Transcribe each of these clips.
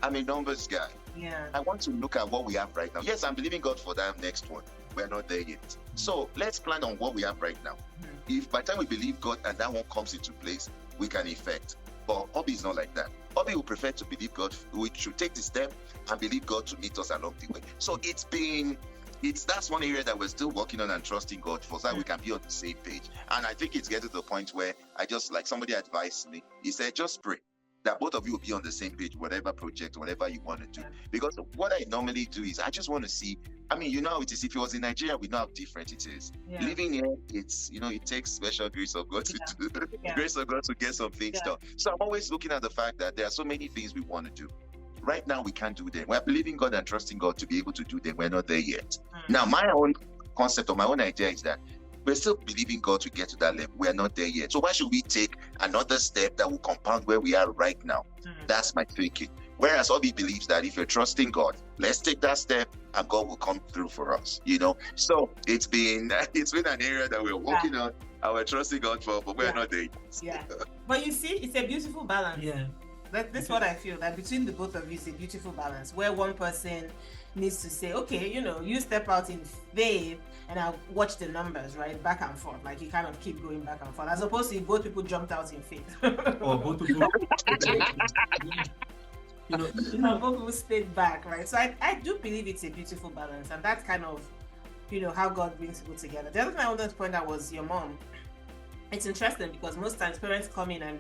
I'm a numbers guy. Yeah. I want to look at what we have right now. Yes, I'm believing God for that next one. We're not there yet. So let's plan on what we have right now. If by the time we believe God and that one comes into place, we can effect. But Obi is not like that. Obi will prefer to believe God. We should take the step and believe God to meet us along the way. So that's one area that we're still working on and trusting God for, so that we can be on the same page. And I think it's getting to the point where I just, like, somebody advised me. He said, just pray that both of you will be on the same page, whatever project, whatever you want to do. Because what I normally do is I just want to see, I mean, you know how it is. If it was in Nigeria, we know how different it is. Living here, it's, it takes special grace of God to do, grace of God to get some things done. So I'm always looking at the fact that there are so many things we want to do. Right now, we can't do them. We're believing God and trusting God to be able to do them. We're not there yet. Now, my own concept or my own idea is that we're still believing God to get to that level. We're not there yet. So why should we take another step that will compound where we are right now? That's my thinking. Whereas Obi believes that if you're trusting God, let's take that step and God will come through for us. So it's been an area that we're working on and we're trusting God for, but we're not there yet. But you see, it's a beautiful balance. That's what I feel, that between the both of you, it's a beautiful balance where one person needs to say, okay, you step out in faith and I'll watch the numbers, right? Back and forth. Like, you kind of keep going back and forth. As opposed to if both people jumped out in faith. Or both people. Both people stayed back, right? So I do believe it's a beautiful balance. And that's kind of, how God brings people together. The other thing I wanted to point out was your mom. It's interesting because most times parents come in and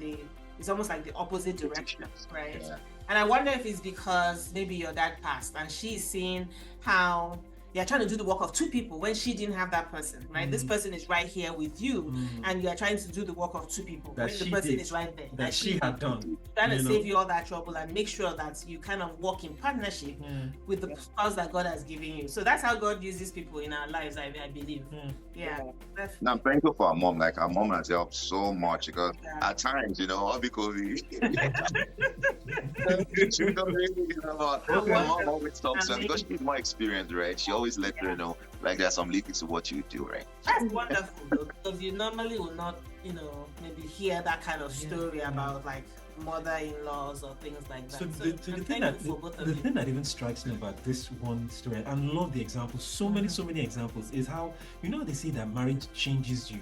it's almost like the opposite direction, right? And I wonder if it's because maybe your dad passed and she's seeing how you're trying to do the work of two people when she didn't have that person, right? This person is right here with you and you're trying to do the work of two people when the person is right there. That she had done. Trying to save you all that trouble and make sure that you kind of work in partnership with the spouse that God has given you. So that's how God uses people in our lives, I believe. Now, I'm thankful for our mom. Like, our mom has helped so much because at times, all because my mom always talks to her because she's more experienced, right? She always let her know, like, there's some limits to what you do, right? That's wonderful, though, because you normally will not, maybe hear that kind of story about, like, mother-in-laws or things like that. So the thing that even strikes me about this one story, and love the examples, so many examples, is how, they say that marriage changes you.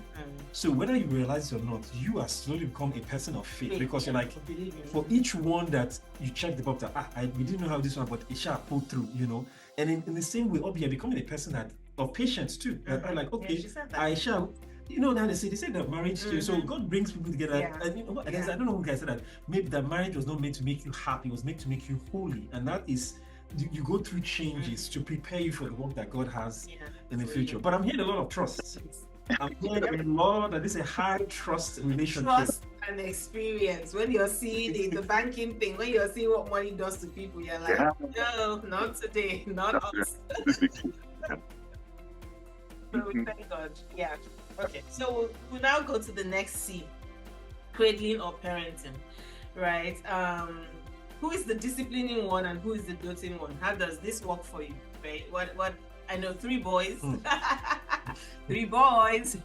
So whether you realize it or not, you are slowly become a person of faith because you're like, for each one that you check the box that, we didn't know how this one, but it shall pull through, And in the same way, you're becoming a person of patience too. I'm like, okay, I shall. Now they say that marriage, so God brings people together. And I don't know who guys said that. Maybe that marriage was not meant to make you happy, it was meant to make you holy. And that is, you go through changes to prepare you for the work that God has in the future. But I'm hearing a lot of trust. I'm hearing a lot that this is a high trust relationship. Trust and experience. When you're seeing the banking thing, when you're seeing what money does to people, you're like, no, not today, not us. So we thank God. Okay, so we'll now go to the next C, cradling or parenting, right? Who is the disciplining one and who is the doting one? How does this work for you, right? What I know, 3 boys. 3 boys.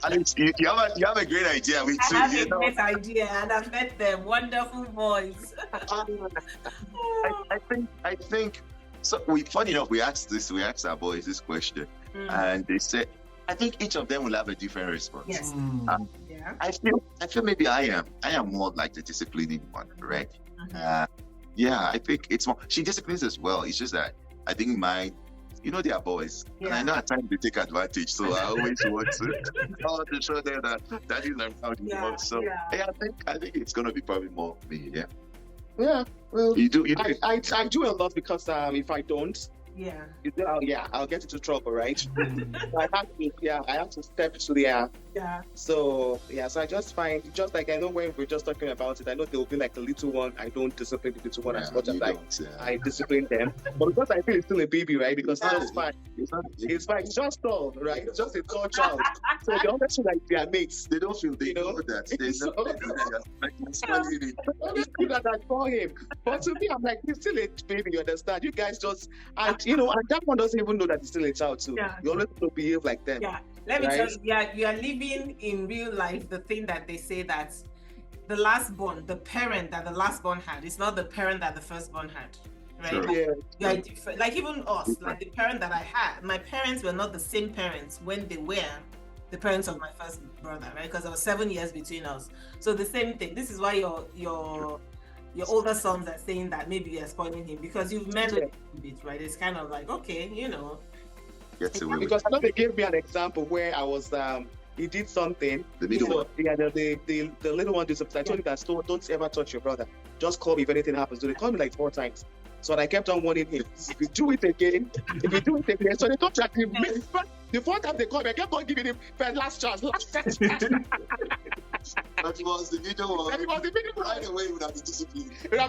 Alex, you have a great idea. I have a great idea and I've met them. Wonderful boys. I think so. Funny enough, we asked our boys this question, and they said, I think each of them will have a different response. Yes. I feel maybe I am more like the disciplining one, right? I think it's more. She disciplines as well. It's just that I think they are boys, and I know at times they take advantage. So I always want to show them that is around. So I think it's gonna be probably more me. Yeah. Well, you do. I do a lot because if I don't, I'll get into trouble, right? So I have to step to the So I just find, just like I know when we're just talking about it, I know there will be like the little one. I don't discipline the little one as much as I discipline them, but because I feel it's still a baby, right? Because it's fine. It's fine. It's just tall, right? It's just a tall child. So they always feel like they are mates. They don't feel they know that. They know that I call him. But to me, I'm like, he's still a baby. You understand? You guys just and that one doesn't even know that he's still a child too. You always have to behave like them. Let me tell you, you are living in real life the thing that they say that the lastborn, the parent that the lastborn had, it's not the parent that the firstborn had, right? Sure. Like even us, like the parent that I had, my parents were not the same parents when they were the parents of my first brother, right? Because there was 7 years between us. So the same thing. This is why your older sons are saying that maybe you're spoiling him because you've met a little bit, right? It's kind of like, okay, because I know they gave me an example where I was he did something. The middle one. Yeah, the little one did something. I told him that don't ever touch your brother. Just call me if anything happens. So they called me like 4 times. So I kept on warning him. If you do it again, so they thought that the 4th time they called me, I kept on giving him last chance. That was the middle one. Right away, would have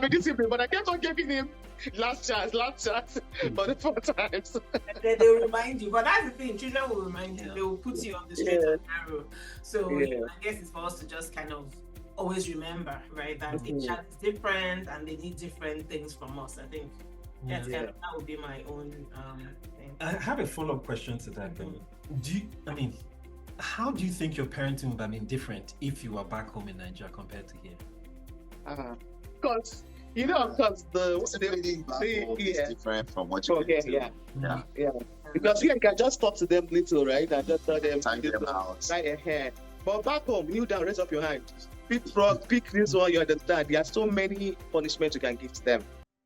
been disciplined. But I kept on giving him last chance for the 4 times. And then they'll remind you. But that's the thing, children will remind you. They will put you on the straight and narrow. So I guess it's for us to just kind of always remember, right, that each child is different and they need different things from us. I think that would be my own thing. I have a follow-up question to that. How do you think your parenting would have been different if you were back home in Nigeria compared to here? Because the back home is different from what you can do. Because here you can just talk to them little, right, and just tell them time them out. Right ahead. But back home, kneel down, raise up your hand. Pick frog, pick this one, you understand. There are so many punishments you can give to them,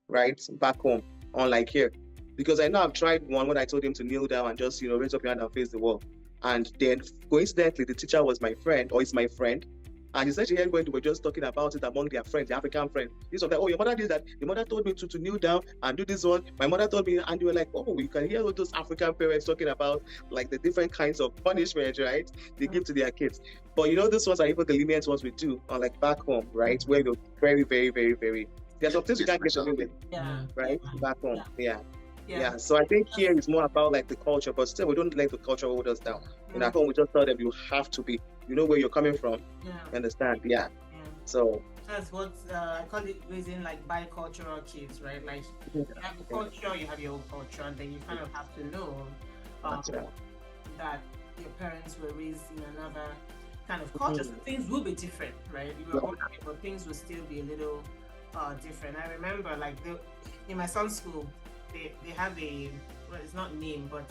right? Back home, unlike here. Because I know I've tried one when I told him to kneel down and just, raise up your hand and face the wall. And then coincidentally, the teacher was my friend, or is my friend. And essentially, everybody were just talking about it among their friends, the African friends. This was like, oh, your mother did that. Your mother told me to kneel down and do this one. My mother told me, and you were like, oh, you can hear all those African parents talking about like the different kinds of punishment, right? They give to their kids. But these ones are even the lenient ones we do, like back home, right? Where you're very, very, very, very. There's some things you can't get away with, right? Back home, yeah. So I think here is more about like the culture, but still we don't let the culture hold us down. And at home we just tell them you have to be, where you're coming from. Understand? So that's what I call it, raising like bicultural kids, right? Like you have the culture, you have your own culture, and then you kind of have to know that your parents were raised in another kind of culture. So things will be different, right? But things will still be a little different. I remember like in my son's school, they have it's not name, but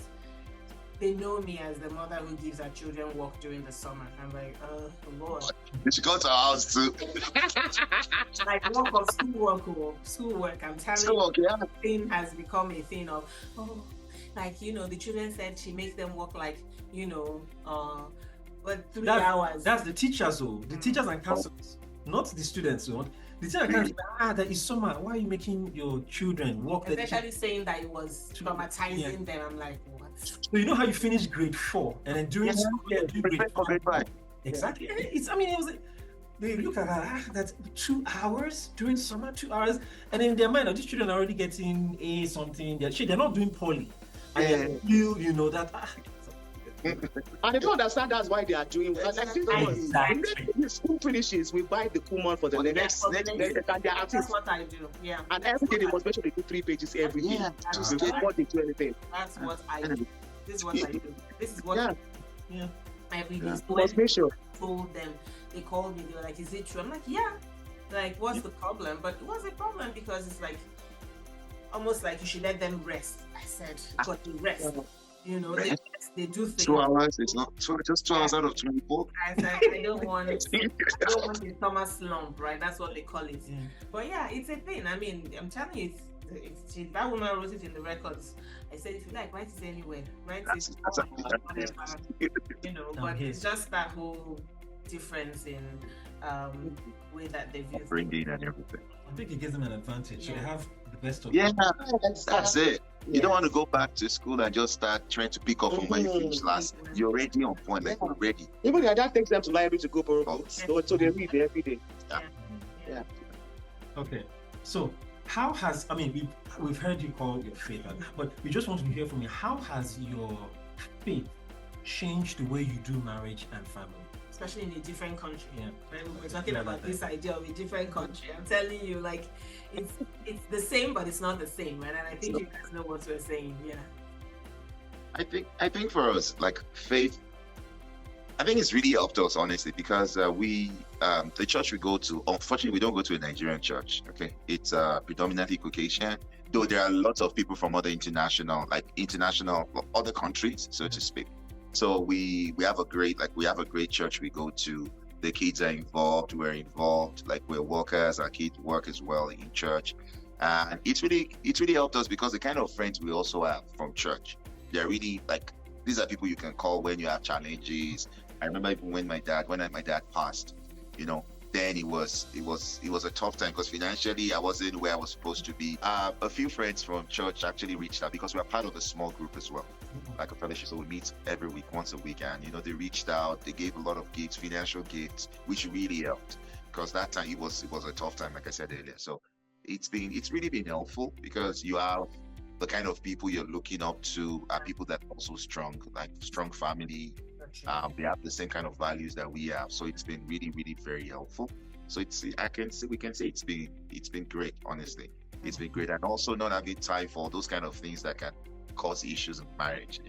they know me as the mother who gives her children work during the summer. I'm like, oh Lord. Did she go to our house too? Like schoolwork. I'm telling you, thing has become a thing of, the children said she makes them work like, 3 hours. That's the teachers, the teachers and counselors, not the students. The teacher can't say, that is summer. Why are you making your children work? Especially saying that it was traumatizing them. I'm like, what? So you know how you finish grade 4 and then during school year do grade 5. Exactly. They look at that, that's 2 hours during summer, 2 hours, and in their mind, these children are already getting A something. They're not doing poorly. And that. And they don't understand that's why they are doing it. Exactly. The school finishes, we buy the Kumon for the next and that's what I do. Yeah. And every day they must make sure they do 3 pages every day. Before they do anything. That's what I do. This is what I do. This is what every day. So must make sure. Told them, they called me, they were like, is it true? I'm like, yeah. Like, what's the problem? But it was a problem because it's like almost like you should let them rest. I said, but to rest. They do things. 2 hours, it's not just 2 hours out of 24. I said, I don't want a summer slump, right? That's what they call it. But it's a thing. I mean, I'm telling you, if that woman wrote it in the records, I said, if you like, write it anywhere. Write it, but it's just that whole difference in way that they view bringing and everything. I think it gives them an advantage. They have the best of that's it. You don't want to go back to school and just start trying to pick up from where you finished last. You're already on point, like you're ready. Even your dad takes them to library to go borrow books, so they read every day. Okay, so how has we've heard you call your faith, but we just want to hear from you. How has your faith changed the way you do marriage and family? Especially in a different country. We're talking about this idea of a different country. I'm telling you, like, it's the same, but it's not the same, right? And I think you guys know what we're saying. I think for us, like faith, I think it's really helped us honestly because we the church we go to, unfortunately, we don't go to a Nigerian church. Okay, it's predominantly Caucasian. Though there are lots of people from other international other countries, so to speak. So we have a great church we go to. The kids are involved. We're involved. Like, we're workers. Our kids work as well in church, and it's really helped us because the kind of friends we also have from church, they're really like, these are people you can call when you have challenges. I remember even when my dad passed, then it was a tough time because financially I wasn't where I was supposed to be. A few friends from church actually reached out because we are part of a small group as well, like a fellowship. So we meet every week, once a week, and they reached out. They gave a lot of gifts, financial gifts, which really helped because that time it was a tough time, like I said earlier. So it's really been helpful because you have the kind of people you're looking up to are people that are also strong, like strong family. They have the same kind of values that we have, so it's been really, really very helpful. So we can say it's been great. Honestly, it's been great, and also not having time for those kind of things that can cause issues in marriage.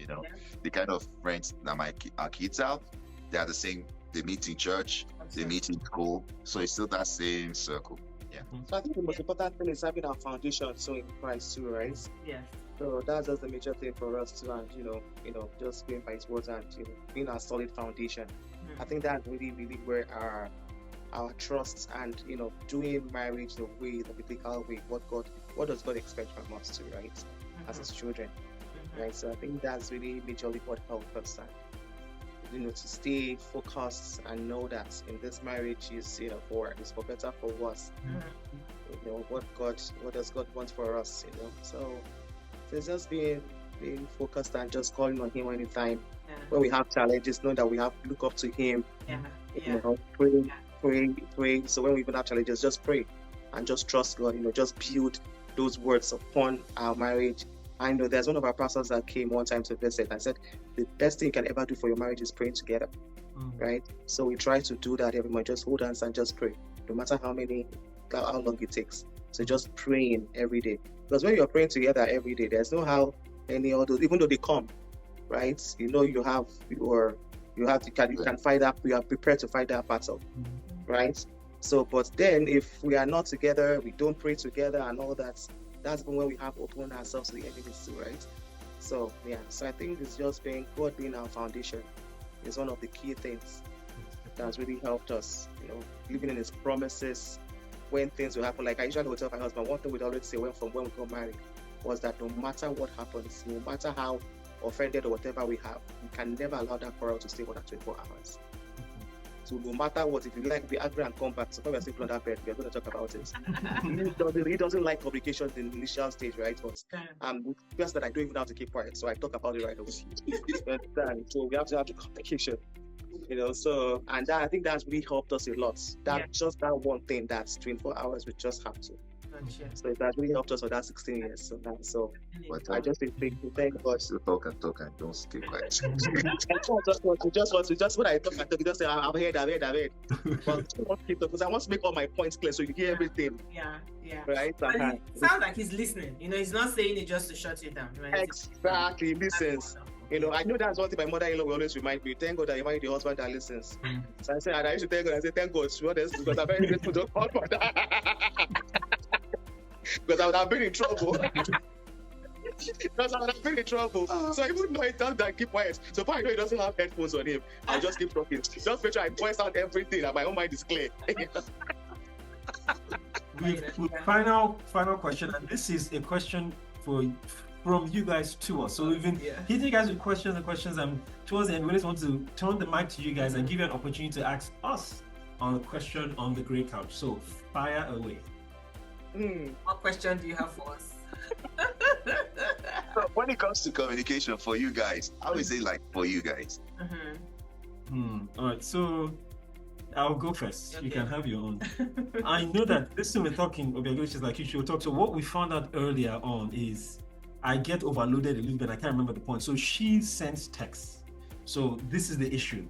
The kind of friends that our kids have, they are the same. They meet in church, they meet in school, so it's still that same circle. Yeah. So I think the most important thing is having our foundation so in Christ too, right? Yeah. So that's just the major thing for us too, and just going by His words and being a solid foundation. I think that's really, really where our trust and doing marriage the biblical way, what does God expect from us too, right? As His children, right? So I think that's really majorly what helps us, and to stay focused and know that in this marriage is for better, for worse. What does God want for us? So it's just being focused and just calling on Him anytime when we have challenges, knowing that we have to look up to Him. Pray. So when we even have challenges, just pray and just trust God. Just build those words upon our marriage. I know there's one of our pastors that came one time to visit and said the best thing you can ever do for your marriage is praying together, right? So we try to do that every month. Just hold hands and just pray, no matter how long it takes. So just praying every day. Because when you're praying together every day, there's no how any other, even though they come, right? You can fight that. We are prepared to fight that battle, right? So, but then if we are not together, we don't pray together and all that, that's when we have opened ourselves to the enemies too, right? So yeah, so I think it's just God being our foundation is one of the key things that's really helped us, living in His promises. When things will happen, like I usually would tell my husband, one thing we'd always say when we got married was that no matter what happens, no matter how offended or whatever we have, we can never allow that quarrel to stay more than 24 hours. So no matter what, if you like, be angry and come back. So when we're sleeping on that bed, we're going to talk about it. He doesn't like complications in the initial stage, right? But just that I don't even have to keep quiet, so I talk about it right away. So we have to have the complication. So, and I think that's really helped us a lot. Just that one thing, that's 24 hours, we just have to. So that really helped us for that 16 years. So I just thank God. So talk and don't stay quiet. just when I talk and talk, you just say, I've heard. But because I want to make all my points clear so you hear everything. Yeah. Right? But it sounds like he's listening. He's not saying it just to shut you down. Right? Exactly, listens. I know that's one thing my mother-in-law will always remind me. Thank God that you married the husband that listens. So I said, I used to thank God. I said, thank God, because I'm very grateful to God for that. Because I would have been in trouble. So even though he does that, keep quiet. So far I know he doesn't have headphones on him, I'll just keep talking. Just make sure I voice out everything and my own mind is clear. Final question, and this is a question from you guys to us. So we've been hitting you guys with questions, and towards the end, we just want to turn the mic to you guys and give you an opportunity to ask us on a question on the Grey Couch. So fire away. What question do you have for us? So when it comes to communication for you guys, I would say for you guys. All right, so I'll go first. Okay. You can have your own. I know that this thing we're talking about, which is like you should talk. So what we found out earlier on is I get overloaded a little bit. I can't remember the point. So she sends texts. So this is the issue.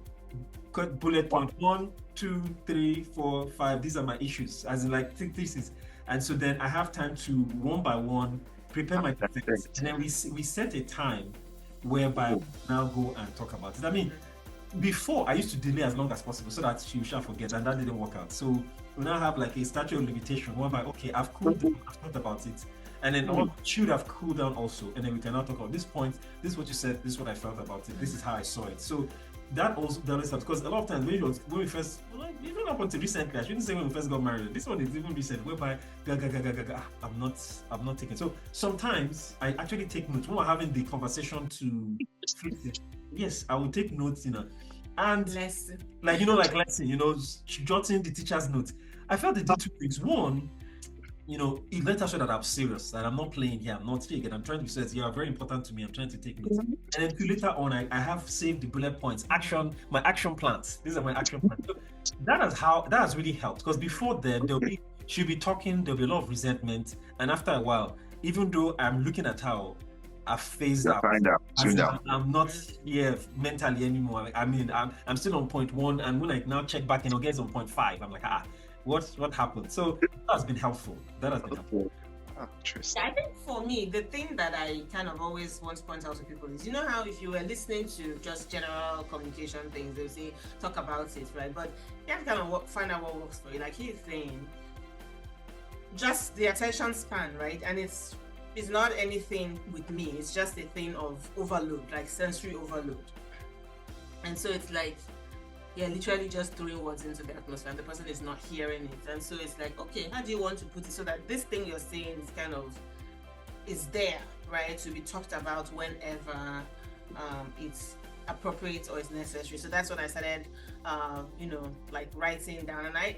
Cut bullet point 1, 2, 3, 4, 5. These are my issues. As in this is. And so then I have time to one by one prepare my text. And then we set a time whereby we now go and talk about it. I mean, before I used to delay as long as possible so that she shall forget, and that didn't work out. So we now have like a statute of limitation whereby, okay, I've cooled down, I've thought about it, and then should have cooled down also, and then we can now talk about this point, this is what you said, this is what I felt about it, this is how I saw it. So that also does help, because a lot of times when we first, even up until recently, I shouldn't say when we first got married, this one is even recent, whereby I'm not taking. So sometimes I actually take notes when we're having the conversation to fix it. Yes, I will take notes, and lesson. like lesson, jotting the teacher's notes. I felt the two things. One, it let us show that I'm serious, that I'm not playing here, I'm not here, I'm trying to be serious. You are very important to me, I'm trying to take notes. And then later on, I have saved the bullet points, my action plans. These are my action plans. So that has really helped, because before then, she'll be talking, there'll be a lot of resentment, and after a while, even though I'm looking at how I've phased out, I'm not here mentally anymore. I mean, I'm still on point 1, and when I now check back and again on point 5, I'm like, what happened? So that has been helpful. Interesting. I think for me, the thing that I kind of always want to point out to people is, how if you were listening to just general communication things, they'll say talk about it, right? But you have to kind of find out what works for you. Like he's saying, just the attention span, right? And it's not anything with me. It's just a thing of overload, like sensory overload. And so it's like, you're literally just throwing words into the atmosphere and the person is not hearing it. And so it's like, okay, how do you want to put it so that this thing you're saying is kind of is there, right, to be talked about whenever it's appropriate or it's necessary. So that's when I started like writing down. And I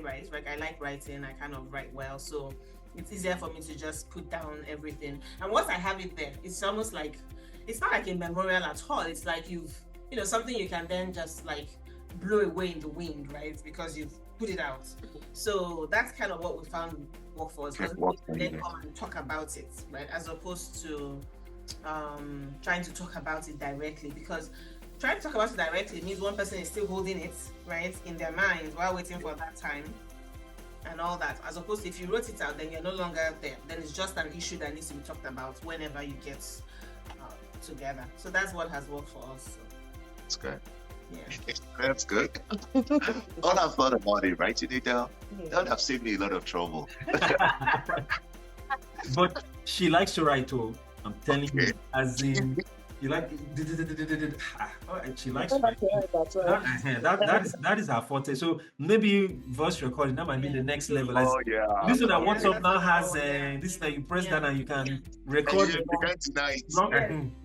write, like I like writing, I kind of write well, so it's easier for me to just put down everything. And once I have it there, it's almost like, it's not like a memorial at all. It's like you've something you can then just like blow away in the wind, right? Because you've put it out. So that's kind of what we found work for us. Because we then come and talk about it, right? As opposed to trying to talk about it directly. Because trying to talk about it directly means one person is still holding it, right, in their mind while waiting for that time and all that. As opposed to if you wrote it out, then you're no longer there. Then it's just an issue that needs to be talked about whenever you get together. So that's what has worked for us. So. That's good. Yeah. That's good. All I've thought about it, right, That would have saved me a lot of trouble. But she likes to write too. I'm telling you, as in, you like, she likes to write. That is her forte. So maybe voice recording, that might be the next level. This one that WhatsApp now has this that you press that and you can record.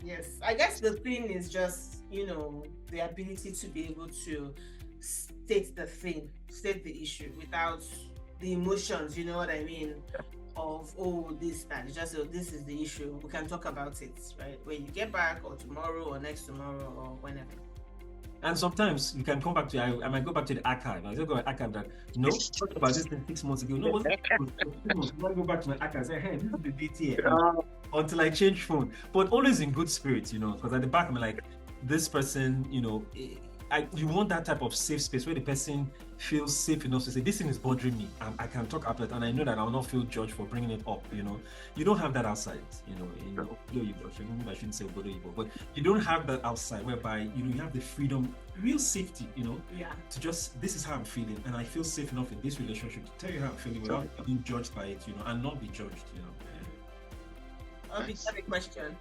Yes, I guess the thing is just, the ability to be able to state the issue without the emotions, you know what I mean? Of this, that. It's just, this is the issue. We can talk about it, right? When you get back, or tomorrow, or next tomorrow, or whenever. And sometimes you can come back to, I might go back to the archive. I just go to the archive that, talked about this thing 6 months ago. No, what's 6 months? I go back to my archive and say, hey, this is the date here. Until I change phone. But always in good spirits, because at the back, I'm like, this person, you want that type of safe space where the person feels safe enough to say, this thing is bothering me. I can talk about it, and I know that I will not feel judged for bringing it up. You don't have that outside. I shouldn't say but you don't have that outside whereby you have the freedom, real safety. To just, this is how I'm feeling, and I feel safe enough in this relationship to tell you how I'm feeling without being judged by it. And not be judged. I'll be a question.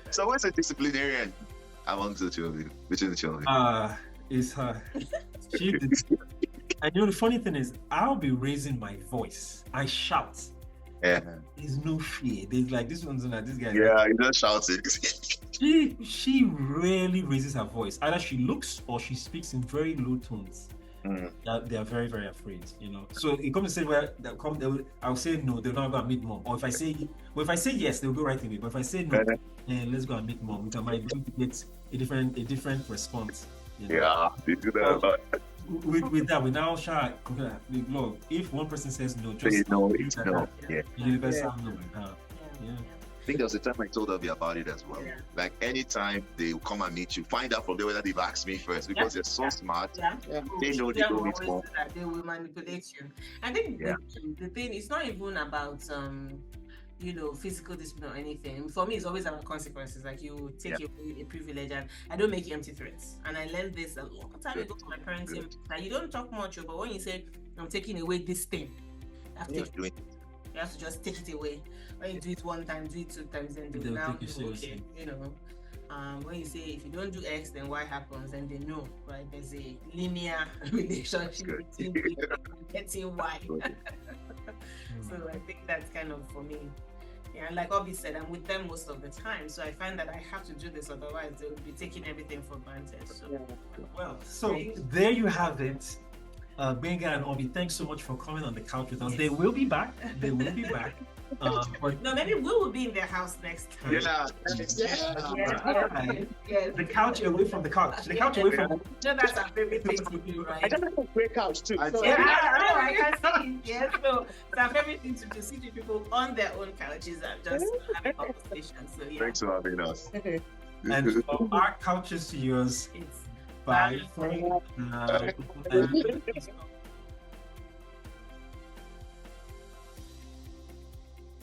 So what's a disciplinarian amongst the two of you, between the two of you? It's her. And the funny thing is, I'll be raising my voice. I shout. Yeah. There's no fear. There's like this one's like this guy. Yeah, you don't shout it. She rarely raises her voice. Either she looks or she speaks in very low tones. They are very, very afraid, So it comes to say where I'll say no, they'll not go and meet mom. Or if I say yes, they'll go right away. But if I say no, let's go and meet mom, we might get a different response. Yeah, they do that a lot. With that, we now shall if one person says no, just say no, it's no. Yeah. Universal no. think there was a time I told Obi about it as well. Yeah. Like anytime they will come and meet you, find out from them whether they've asked me first because they're so smart. Yeah. They know they don't need more. That they will manipulate you. I think the thing is not even about physical discipline or anything. For me, it's always about consequences. Like you take away a privilege, and I don't make empty threats. And I learned this a long time ago from my parenting. That you don't talk much, but when you say I'm taking away this thing, you have to just take it away. When you do it one time, do it 2 times, then do it now. Okay, when you say if you don't do X, then Y happens, then they know, right? There's a linear relationship between getting Y. So I think that's kind of for me. Yeah, and like Obi said, I'm with them most of the time, so I find that I have to do this, otherwise they will be taking everything for granted. So there you have it. Benga and Obi, thanks so much for coming on the couch with us. They will be back. No, maybe we will be in their house next time. The couch away from the couch. The couch away from. That's our favorite thing to do, right? I just have a great couch too. I can see. Yeah, so it's our favorite thing to do. See two people on their own couches and just have a conversation. So Thanks for having us. And from our couches to yours, it's bye.